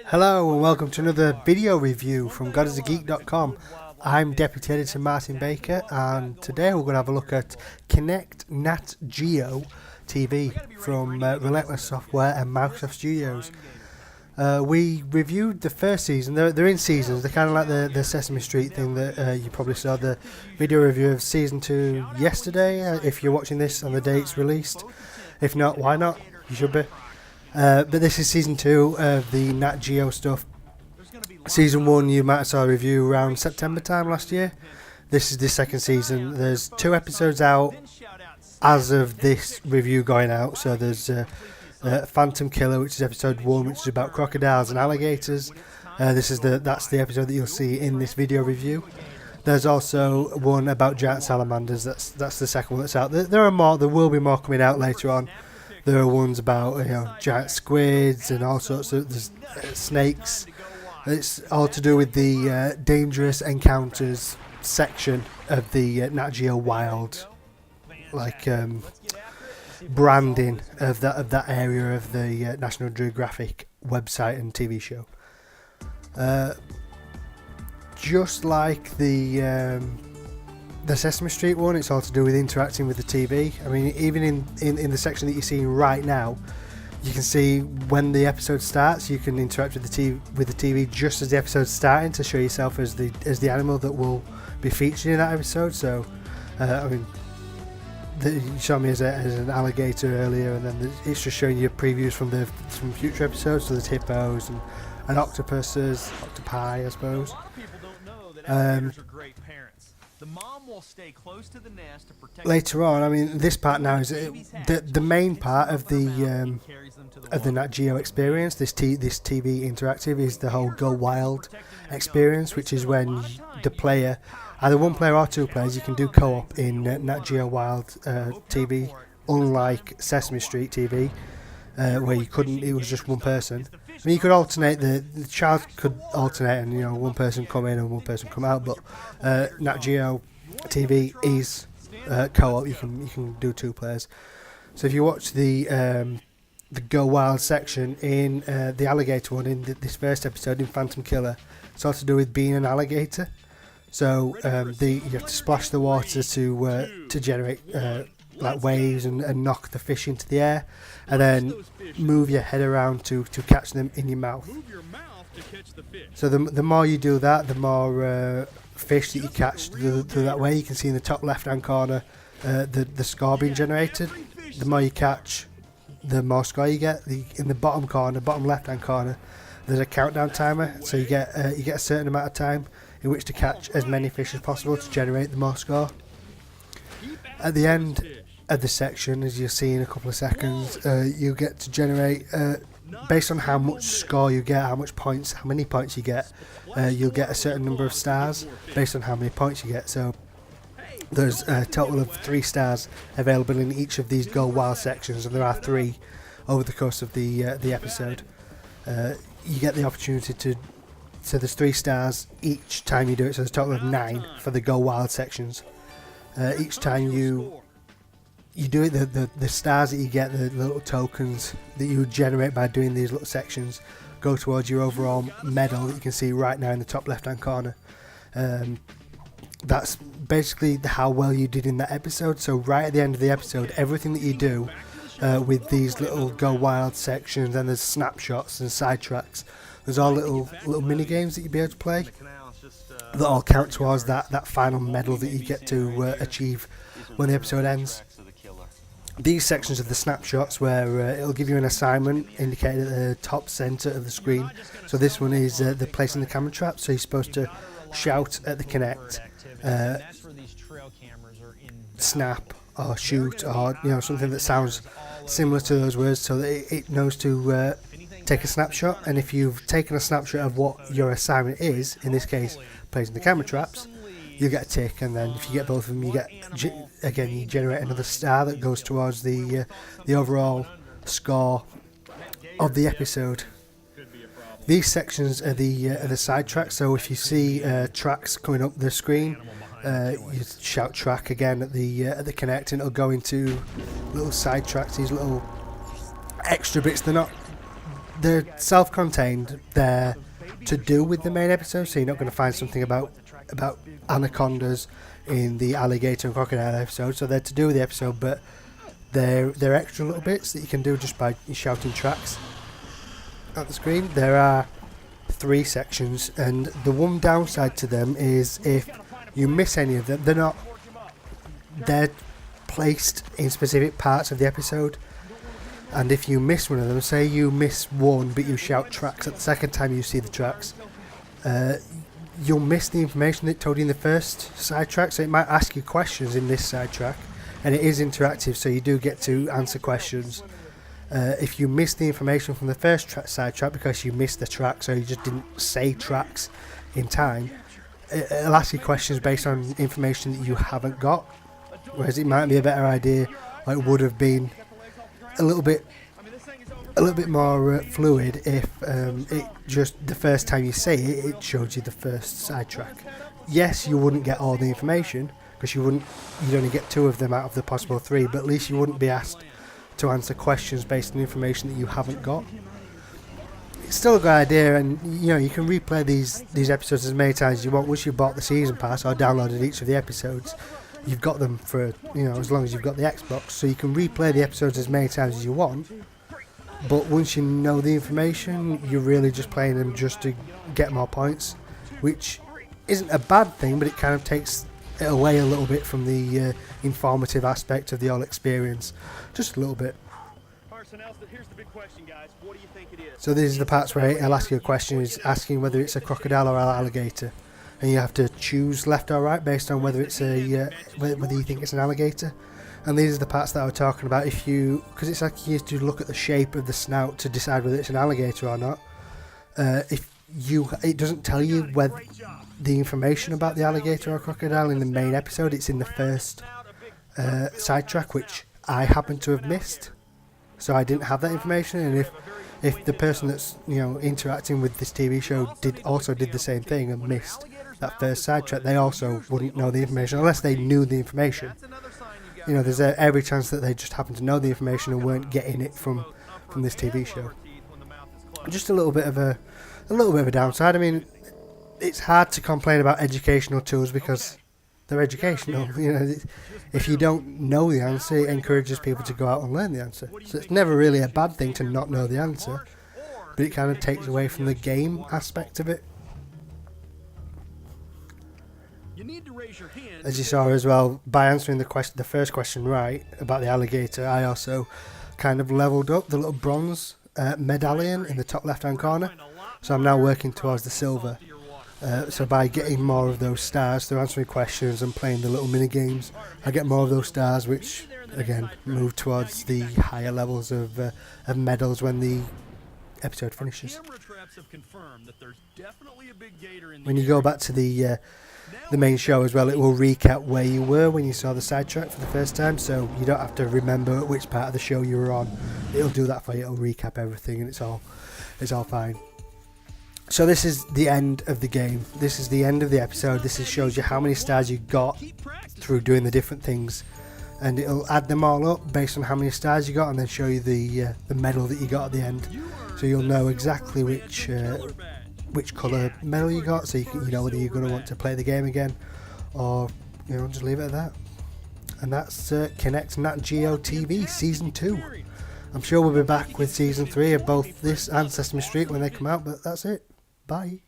Hello and welcome to another video review from GodIsAGeek.com. I'm Deputy Editor Martin Baker, and today we're going to have a look at Kinect Nat Geo TV from Relentless Software and Microsoft Studios. We reviewed the first season. They're in seasons. They're kind of like the Sesame Street thing that you probably saw the video review of season 2 yesterday, if you're watching this on the day it's released. If not, why not? You should be. But this is season 2 of the Nat Geo stuff. Season 1 you might have saw a review around September time last year. This is the second season. There's 2 episodes out as of this review going out. So there's Phantom Killer, which is episode 1, which is about crocodiles and alligators. That's the episode that you'll see in this video review. There's also one about giant salamanders. That's the second one that's out. There are more. There will be more coming out later on. There are ones about giant squids and all sorts of snakes. It's all to do with the dangerous encounters section of the Nat Geo Wild, branding of that area of the National Geographic website and TV show. Just like the Sesame Street one, it's all to do with interacting with the TV. I mean, even in the section that you're seeing right now, you can see when the episode starts, you can interact with the TV just as the episode's starting to show yourself as the animal that will be featured in that episode. So, I mean, you showed me as an alligator earlier, and then it's just showing you previews from future episodes. So there's hippos and octopuses, octopi, I suppose. Later on, I mean, this part now is the main part of the Nat Geo experience. This TV interactive is the whole Go Wild experience, which is when the player, either one player or 2 players, you can do co-op in Nat Geo Wild TV, unlike Sesame Street TV, where you couldn't. It was just one person. I mean, you could alternate, the child could alternate, and one person come in and one person come out. But Nat Geo TV is co-op. You can do 2 players. So if you watch the Go Wild section in the alligator one in this first episode in Phantom Killer, it's all to do with being an alligator. So you have to splash the water to generate like waves and knock the fish into the air, and then move your head around to catch them in your mouth. So the more you do that, the more fish that you catch through that way. You can see in the top left hand corner the score being generated. The more you catch, the more score you get. In the bottom left hand corner, there's a countdown timer, so you get a certain amount of time in which to catch as many fish as possible to generate the more score. At the end of the section, as you'll see in a couple of seconds, you get to generate, based on how much score you get, how many points you get, you'll get a certain number of stars based on how many points you get. So there's a total of 3 stars available in each of these Go Wild sections, and there are 3 over the course of the episode. You get the opportunity so there's 3 stars each time you do it, so there's a total of 9 for the Go Wild sections. Each time you do it, the stars that you get, the little tokens that you generate by doing these little sections, go towards your overall medal that you can see right now in the top left hand corner. That's basically how well you did in that episode. So right at the end of the episode, everything that you do with these little Go Wild sections, and there's snapshots and sidetracks, there's all little mini games that you'll be able to play that all count towards that final medal that you get to achieve when the episode ends. These sections of the snapshots, where it'll give you an assignment indicated at the top centre of the screen. So this one is the placing the camera trap. So you're supposed to shout at the Kinect, snap or shoot, or something that sounds similar to those words, so that it knows to take a snapshot. And if you've taken a snapshot of what your assignment is, in this case placing the camera traps, you get a tick, and then if you get both of them, you generate another star that goes towards the overall score of the episode. These sections are the side tracks. So if you see tracks coming up the screen, you shout track again at the Kinect, and it'll go into little side tracks. These little extra bits. They're not they're self-contained. They're to do with the main episode, so you're not going to find something about anacondas in the alligator and crocodile episode. So they're to do with the episode, but they're extra little bits that you can do just by shouting tracks at the screen. There are 3 sections, and the one downside to them is if you miss any of them, they're placed in specific parts of the episode, and if you miss one of them, say you miss one but you shout tracks at the second time you see the tracks, you'll miss the information that told you in the first sidetrack. So it might ask you questions in this sidetrack, and it is interactive, so you do get to answer questions. If you miss the information from the first sidetrack because you missed the track, so you just didn't say tracks in time, it'll ask you questions based on information that you haven't got. Whereas it might be a better idea, or it would have been a little bit more fluid if it just the first time you say it, it showed you the first sidetrack. Yes, you wouldn't get all the information because you'd only get 2 of them out of the possible 3, but at least you wouldn't be asked to answer questions based on information that you haven't got. It's still a good idea, and you can replay these episodes as many times as you want. Once you've bought the season pass or downloaded each of the episodes, you've got them for as long as you've got the Xbox, so you can replay the episodes as many times as you want. But once you know the information, you're really just playing them just to get more points, which isn't a bad thing, but it kind of takes it away a little bit from the informative aspect of the whole experience, just a little bit. So these are the parts where I'll ask you a question, is asking whether it's a crocodile or an alligator, and you have to choose left or right based on whether it's whether you think it's an alligator. And these are the parts that I was talking about. Because it's like you have to look at the shape of the snout to decide whether it's an alligator or not. It doesn't tell you whether the information about the alligator or crocodile in the main episode. It's in the first sidetrack, which I happen to have missed, so I didn't have that information. And if the person that's interacting with this TV show did the same thing and missed that first sidetrack, they also wouldn't know the information unless they knew the information. There's every chance that they just happen to know the information and weren't getting it from this TV show. Just a little bit of a downside. I mean, it's hard to complain about educational tools because they're educational. If you don't know the answer, it encourages people to go out and learn the answer. So it's never really a bad thing to not know the answer, but it kind of takes away from the game aspect of it. As you saw as well, by answering the first question right about the alligator, I also kind of leveled up the little bronze medallion in the top left hand corner, so I'm now working towards the silver. So by getting more of those stars through answering questions and playing the little mini games, I get more of those stars, which again move towards the higher levels of medals when the episode finishes. When you go back to the main show as well, it will recap where you were when you saw the sidetrack for the first time, so you don't have to remember which part of the show you were on. It'll do that for you. It'll recap everything, and it's all fine. So this is the end of the game. This is the end of the episode. This shows you how many stars you got through doing the different things, and it'll add them all up based on how many stars you got, and then show you the medal that you got at the end. So you'll know exactly which colour medal you got, so you know whether you're going to want to play the game again, or just leave it at that. And that's Kinect Nat Geo TV Season 2. I'm sure we'll be back with Season 3 of both this and Sesame Street when they come out, but that's it. Bye.